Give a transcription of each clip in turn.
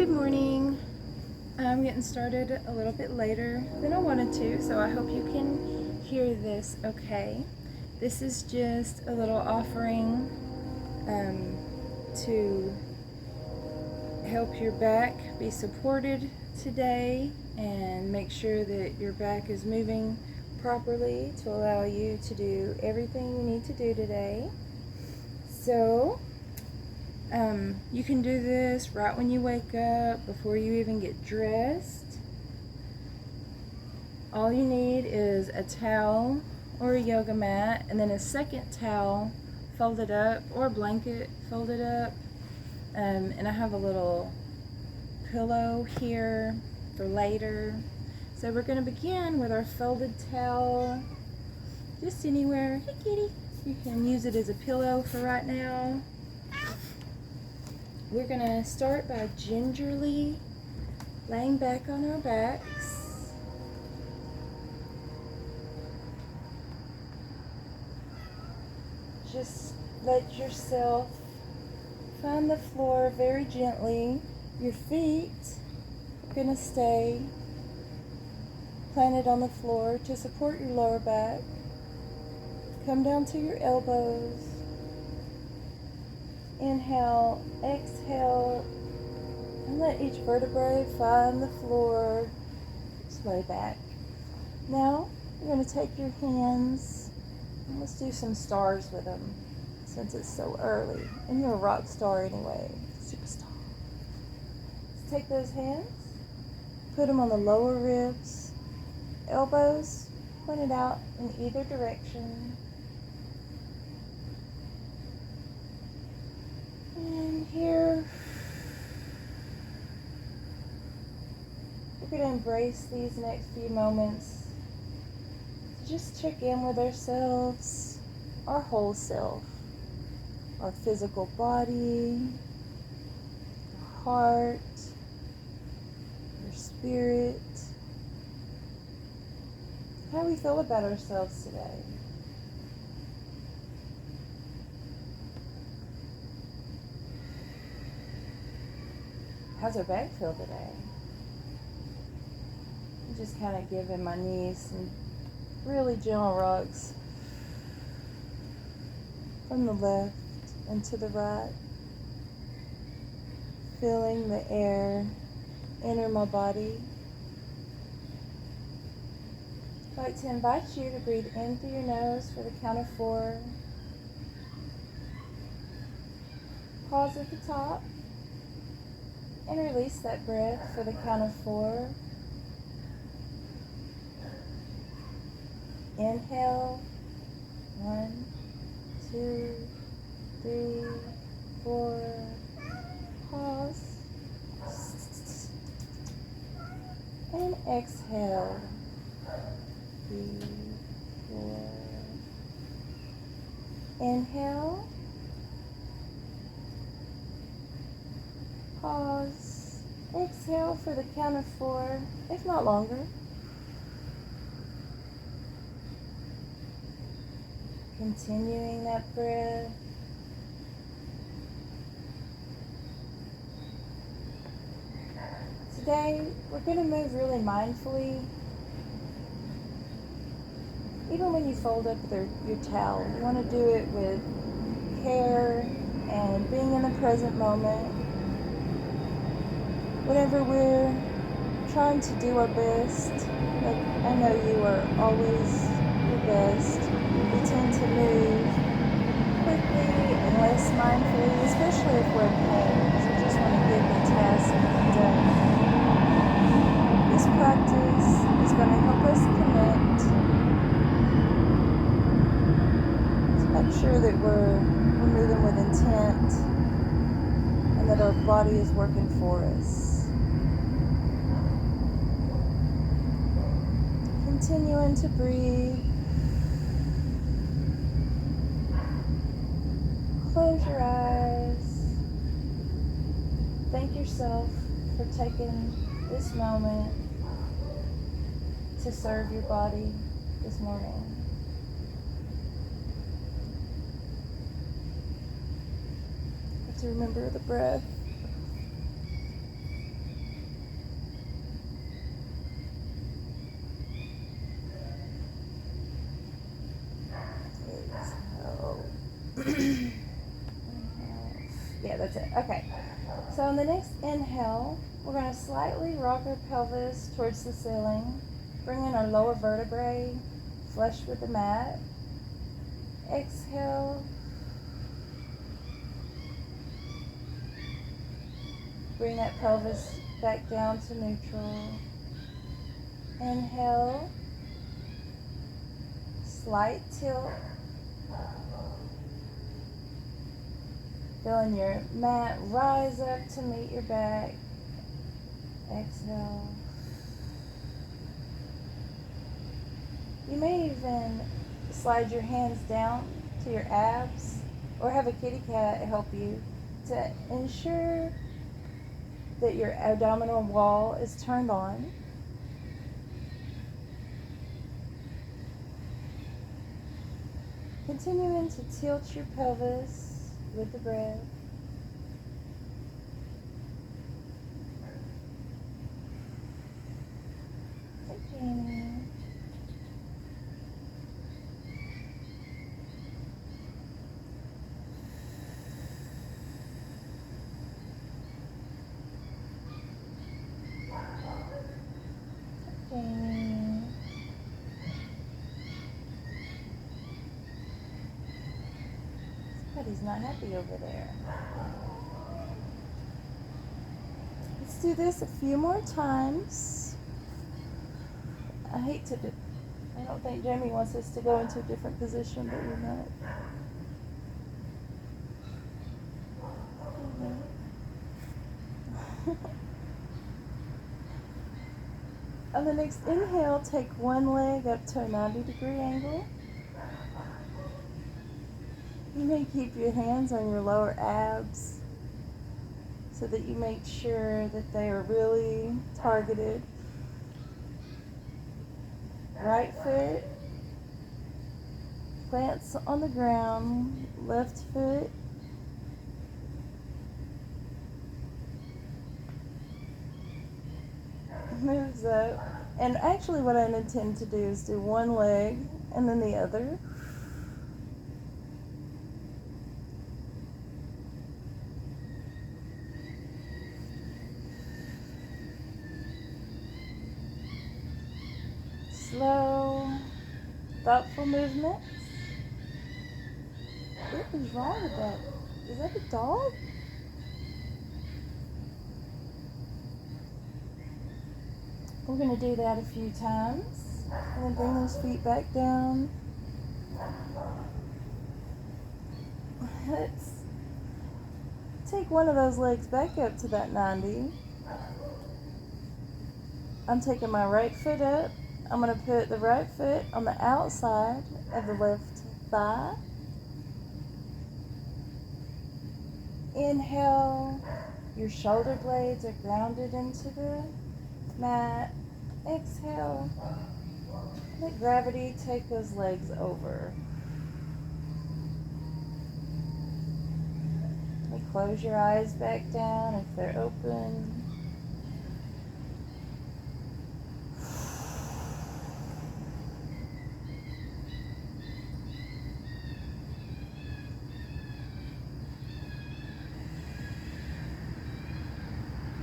Good morning. I'm getting started a little bit later than I wanted to, so I hope you can hear this okay. This is just a little offering to help your back be supported today and make sure that your back is moving properly to allow you to do everything you need to do today. So you can do this right when you wake up, before you even get dressed. All you need is a towel or a yoga mat, and then a second towel folded up, or a blanket folded up. And I have a little pillow here for later. So we're going to begin with our folded towel, just anywhere. Hey kitty! You can use it as a pillow for right now. We're going to start by gingerly laying back on our backs. Just let yourself find the floor very gently. Your feet are going to stay planted on the floor to support your lower back. Come down to your elbows. Inhale, exhale, and let each vertebrae find the floor. Just lay back. Now, you're going to take your hands, and let's do some stars with them, since it's so early. And you're a rock star anyway, superstar. Let's take those hands, put them on the lower ribs, elbows pointed out in either direction. And here, we're going to embrace these next few moments. Just check in with ourselves, our whole self, our physical body, our heart, our spirit. How do we feel about ourselves today? How's our back feel today? I'm just kind of giving my knees some really gentle rocks from the left and to the right. Feeling the air enter my body. I'd like to invite you to breathe in through your nose for the count of 4. Pause at the top. And release that breath for the count of 4. Inhale. 1, 2, 3, 4. Pause. And exhale. 3, 4. Inhale. Pause. Exhale for the count of 4, if not longer. Continuing that breath. Today, we're going to move really mindfully. Even when you fold up your towel, you want to do it with care and being in the present moment. Whenever we're trying to do our best, like I know you are always your best, we tend to move quickly and less mindfully, especially if we're in pain, because we just want to get the task done. This practice is going to help us connect, to make sure that we're moving with intent and that our body is working for us. Continuing to breathe. Close your eyes. Thank yourself for taking this moment to serve your body this morning. You have to remember the breath. Okay, so on the next inhale, we're going to slightly rock our pelvis towards the ceiling, bringing our lower vertebrae flush with the mat. Exhale. Bring that pelvis back down to neutral. Inhale. Slight tilt. Feeling your mat rise up to meet your back. Exhale. You may even slide your hands down to your abs or have a kitty cat help you to ensure that your abdominal wall is turned on. Continuing to tilt your pelvis with the breath. Jamie. Jamie. Somebody's not happy over there. Let's do this a few more times. I don't think Jamie wants us to go into a different position, but we might. On the next inhale, take one leg up to a 90-degree angle. You may keep your hands on your lower abs so that you make sure that they are really targeted. Right foot plants on the ground, left foot moves up. And actually what I intend to do is do one leg and then the other. Slow, thoughtful movements. What is wrong with that? Is that a dog? We're going to do that a few times. And then bring those feet back down. Let's take one of those legs back up to that 90. I'm taking my right foot up. I'm going to put the right foot on the outside of the left thigh. Inhale, your shoulder blades are grounded into the mat. Exhale, let gravity take those legs over. And close your eyes back down if they're open.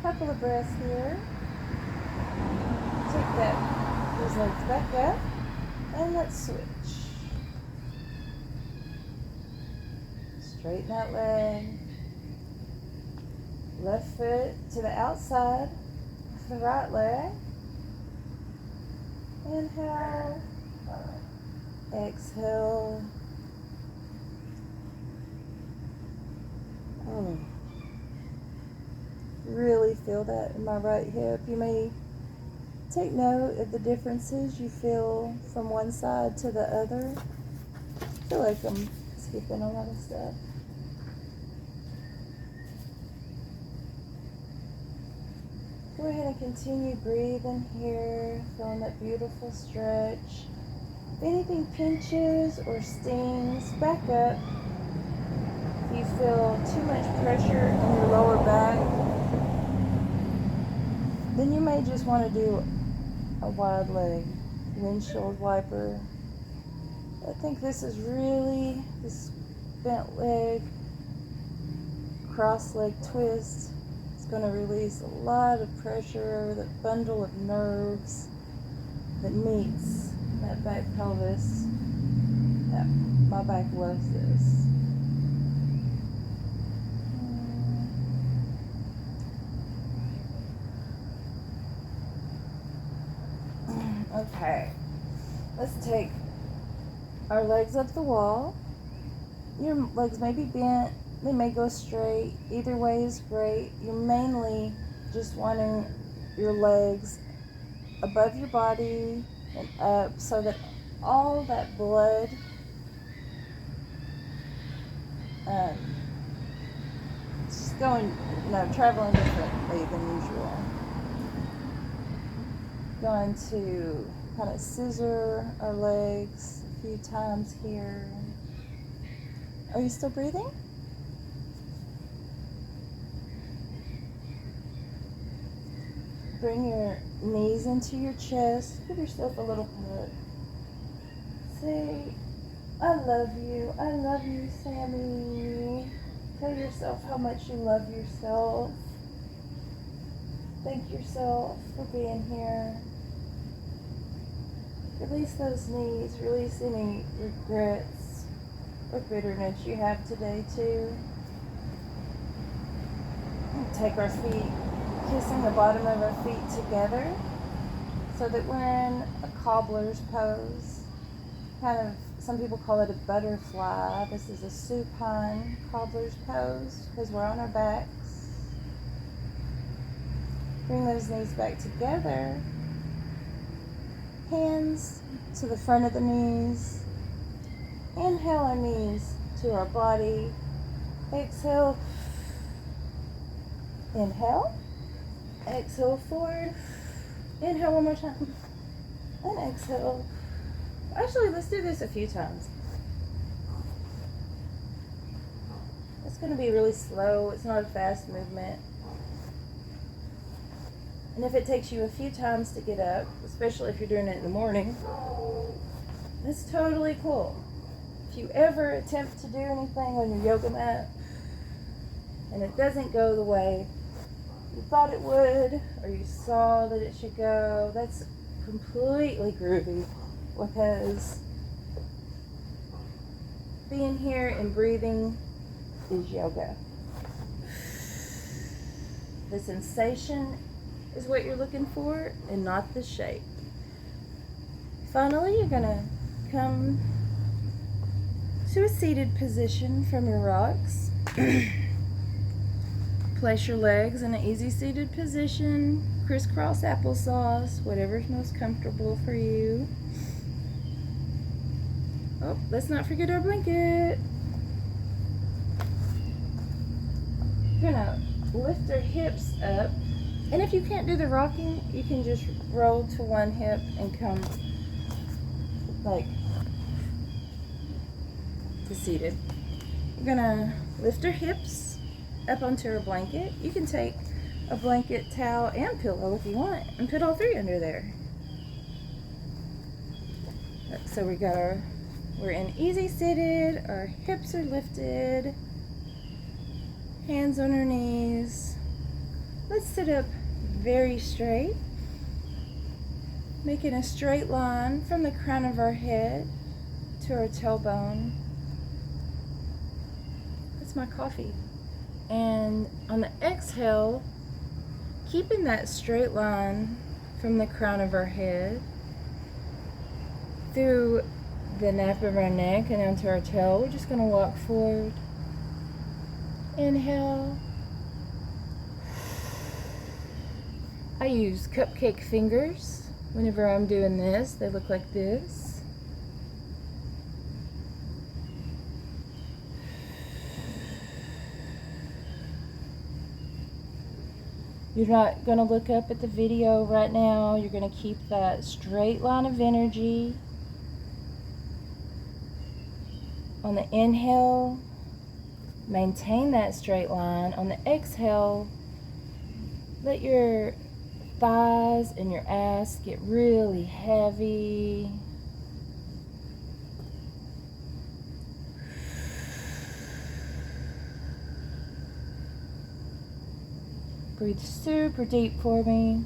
Couple of breaths here. Take those legs back up, and let's switch. Straighten that leg. Left foot to the outside of the right leg. Inhale. Exhale. Oh. Really feel that in my right hip. You may take note of the differences you feel from one side to the other. I feel like I'm skipping a lot of stuff. Go ahead and continue breathing here, feeling that beautiful stretch. If anything pinches or stings, back up. If you feel too much pressure in your lower back, then you may just want to do a wide leg, windshield wiper. I think this bent leg cross leg twist. It's going to release a lot of pressure over the bundle of nerves that meets that back pelvis. Yeah, my back loves this. Okay, let's take our legs up the wall. Your legs may be bent, they may go straight. Either way is great. You're mainly just wanting your legs above your body and up so that all that blood just going, traveling differently than usual. Going to kind of scissor our legs a few times here. Are you still breathing? Bring your knees into your chest. Give yourself a little hug. Say, I love you, Sammy. Tell yourself how much you love yourself. Thank yourself for being here. Release those knees. Release any regrets or bitterness you have today too. Take our feet, kissing the bottom of our feet together so that we're in a cobbler's pose. Kind of, some people call it a butterfly. This is a supine cobbler's pose because we're on our backs. Bring those knees back together. Hands to the front of the knees. Inhale our knees to our body. Exhale. Inhale. Exhale forward. Inhale one more time. And exhale. Actually, let's do this a few times. It's going to be really slow. It's not a fast movement. And if it takes you a few times to get up, especially if you're doing it in the morning, that's totally cool. If you ever attempt to do anything on your yoga mat and it doesn't go the way you thought it would, or you saw that it should go, that's completely groovy, because being here and breathing is yoga. The sensation is what you're looking for and not the shape. Finally, you're gonna come to a seated position from your rocks. Place your legs in an easy seated position, crisscross applesauce, whatever's most comfortable for you. Oh, let's not forget our blanket. You're gonna lift our hips up, and if you can't do the rocking, you can just roll to one hip and come like to seated. We're gonna lift our hips up onto our blanket. You can take a blanket, towel, and pillow if you want, and put all three under there. So we're in easy seated, our hips are lifted, hands on our knees. Let's sit up very straight, making a straight line from the crown of our head to our tailbone. That's my coffee. And on the exhale, keeping that straight line from the crown of our head through the nape of our neck and onto our tail, we're just going to walk forward. Inhale. I use cupcake fingers whenever I'm doing this. They look like this. You're not going to look up at the video right now. You're going to keep that straight line of energy. On the inhale, maintain that straight line. On the exhale, let your thighs and your ass get really heavy. Breathe super deep for me.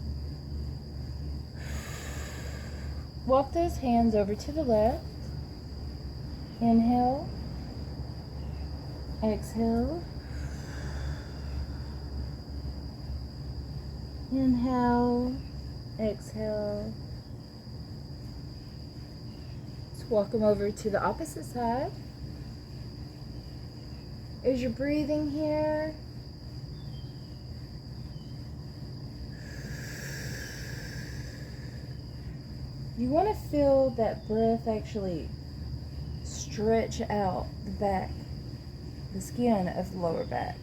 Walk those hands over to the left. Inhale. Exhale. Inhale. Exhale. Let's walk them over to the opposite side. As you're breathing here, you want to feel that breath actually stretch out the back, the skin of the lower back.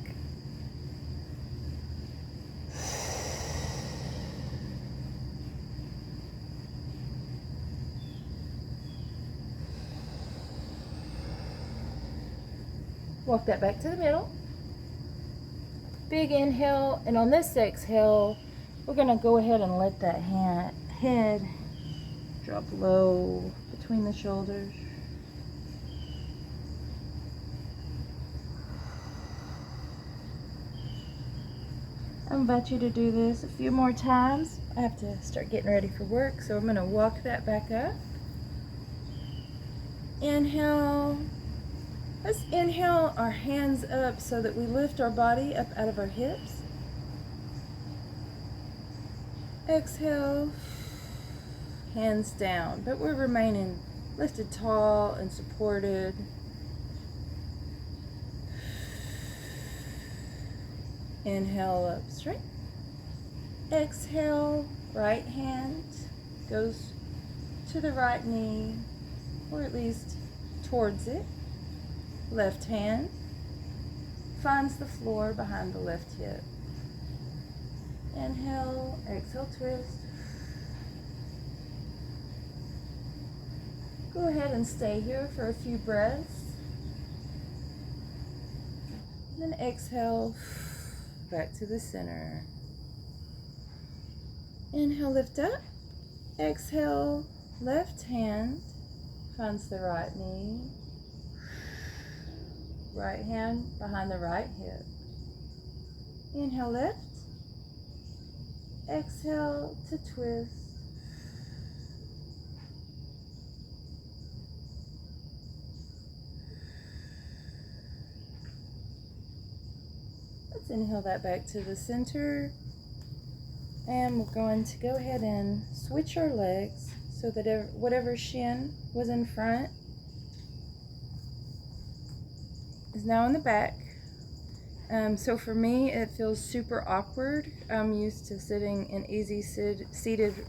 Walk that back to the middle. Big inhale, and on this exhale, we're going to go ahead and let that head drop low between the shoulders. I invite you to do this a few more times. I have to start getting ready for work, so I'm going to walk that back up. Inhale. Let's inhale our hands up so that we lift our body up out of our hips. Exhale, hands down, but we're remaining lifted tall and supported. Inhale up straight. Exhale, right hand goes to the right knee, or at least towards it. Left hand finds the floor behind the left hip. Inhale, exhale, twist. Go ahead and stay here for a few breaths. Then exhale, back to the center. Inhale, lift up. Exhale, left hand finds the right knee. Right hand behind the right hip. Inhale, lift. Exhale to twist. Let's inhale that back to the center. And we're going to go ahead and switch our legs so that whatever shin was in front is now in the back. So for me, it feels super awkward. I'm used to sitting in easy seated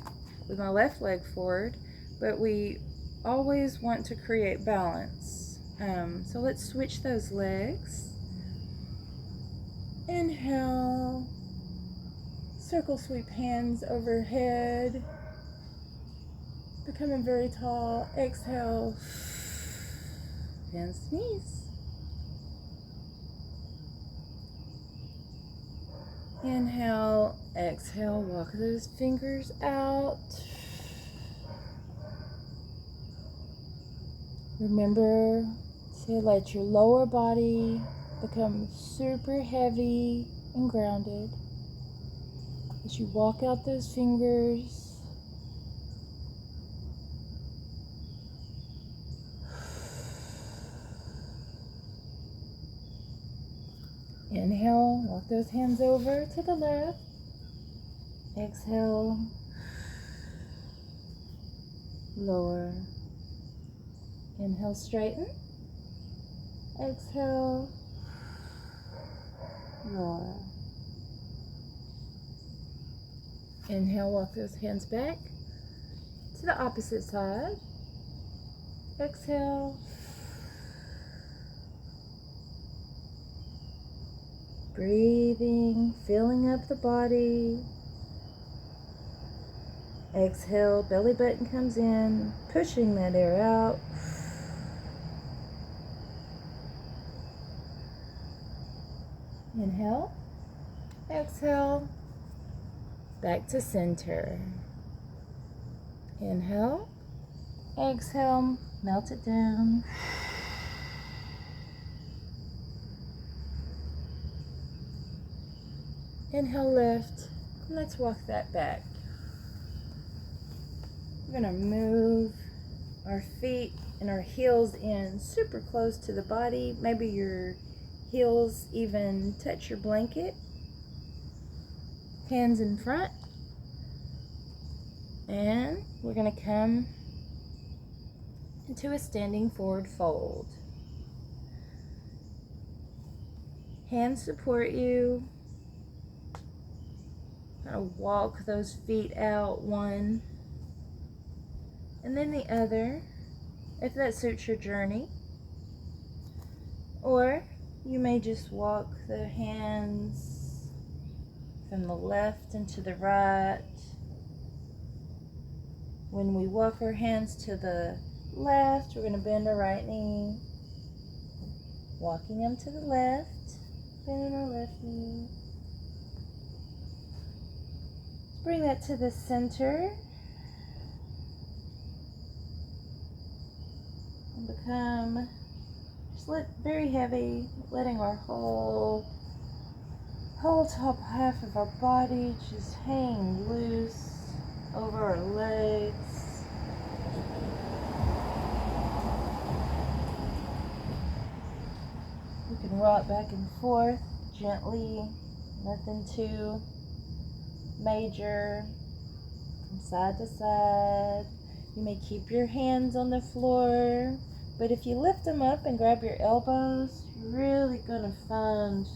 with my left leg forward, but we always want to create balance. So let's switch those legs. Inhale, circle sweep hands overhead, becoming very tall. Exhale, hands to knees. Inhale, exhale, walk those fingers out. Remember to let your lower body become super heavy and grounded as you walk out those fingers. Inhale, walk those hands over to the left. Exhale, lower. Inhale, straighten. Exhale, lower. Inhale, walk those hands back to the opposite side. Exhale. Breathing, filling up the body. Exhale, belly button comes in, pushing that air out. Inhale, exhale, back to center. Inhale, exhale, melt it down. Inhale, lift. Let's walk that back. We're going to move our feet and our heels in super close to the body. Maybe your heels even touch your blanket. Hands in front. And we're going to come into a standing forward fold. Hands support you. Kind of walk those feet out, one and then the other, if that suits your journey. Or you may just walk the hands from the left into the right. When we walk our hands to the left, we're going to bend our right knee. Walking them to the left, bending our left knee. Let's bring that to the center. And become just very heavy, letting our whole top half of our body just hang loose over our legs. We can rock back and forth gently, nothing too major, from side to side. You may keep your hands on the floor, but if you lift them up and grab your elbows, you're really going to find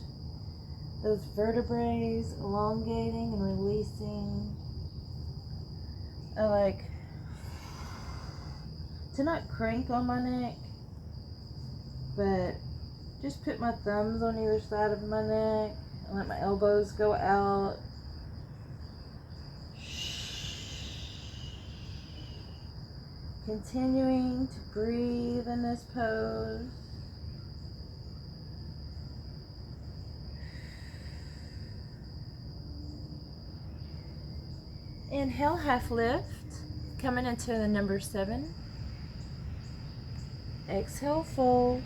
those vertebrae elongating and releasing. I like to not crank on my neck, but just put my thumbs on either side of my neck and let my elbows go out. Continuing to breathe in this pose. Inhale, half lift, coming into the number 7. Exhale, fold.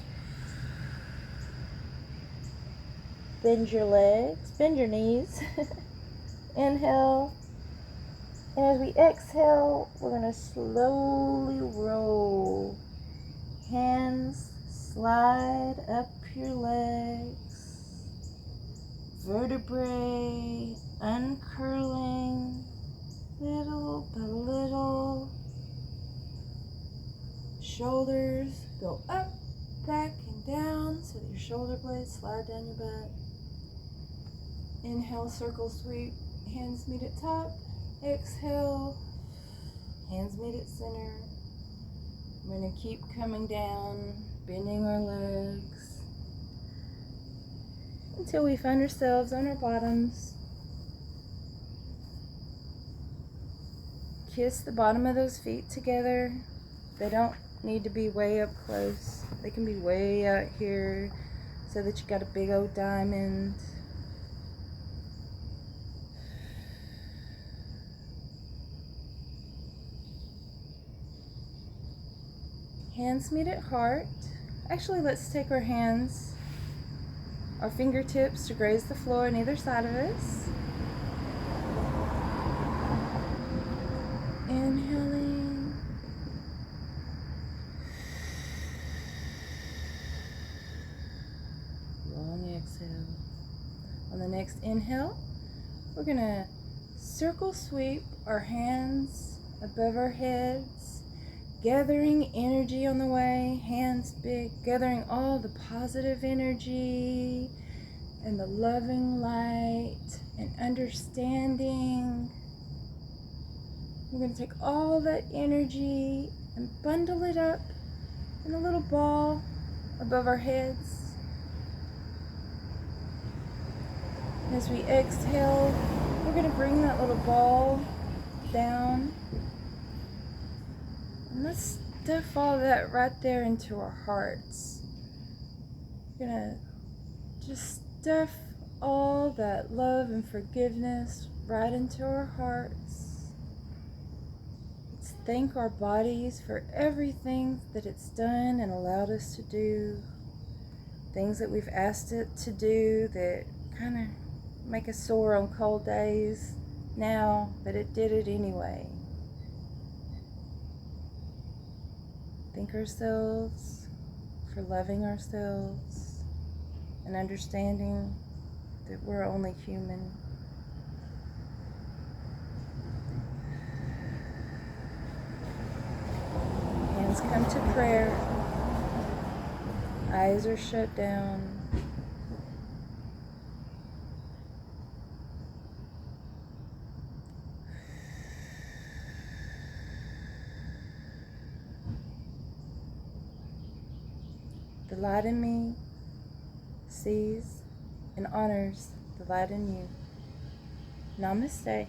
Bend your legs, bend your knees. Inhale. And as we exhale, we're going to slowly roll. Hands slide up your legs. Vertebrae uncurling little by little. Shoulders go up, back, and down so that your shoulder blades slide down your back. Inhale, circle sweep. Hands meet at top. Exhale, hands meet at center. We're going to keep coming down, bending our legs until we find ourselves on our bottoms. Kiss the bottom of those feet together. They don't need to be way up close. They can be way out here so that you got a big old diamond. Hands meet at heart. Actually, let's take our hands, our fingertips to graze the floor on either side of us. Inhaling. Long exhale. On the next inhale, we're going to circle sweep our hands above our heads, gathering energy on the way, hands big, gathering all the positive energy and the loving light and understanding. We're going to take all that energy and bundle it up in a little ball above our heads. As we exhale, we're going to bring that little ball down. And let's stuff all that right there into our hearts. We're going to just stuff all that love and forgiveness right into our hearts. Let's thank our bodies for everything that it's done and allowed us to do. Things that we've asked it to do that kind of make us sore on cold days now, but it did it anyway. Thank ourselves for loving ourselves and understanding that we're only human. Hands come to prayer. Eyes are shut down. The light in me sees and honors the light in you. Namaste.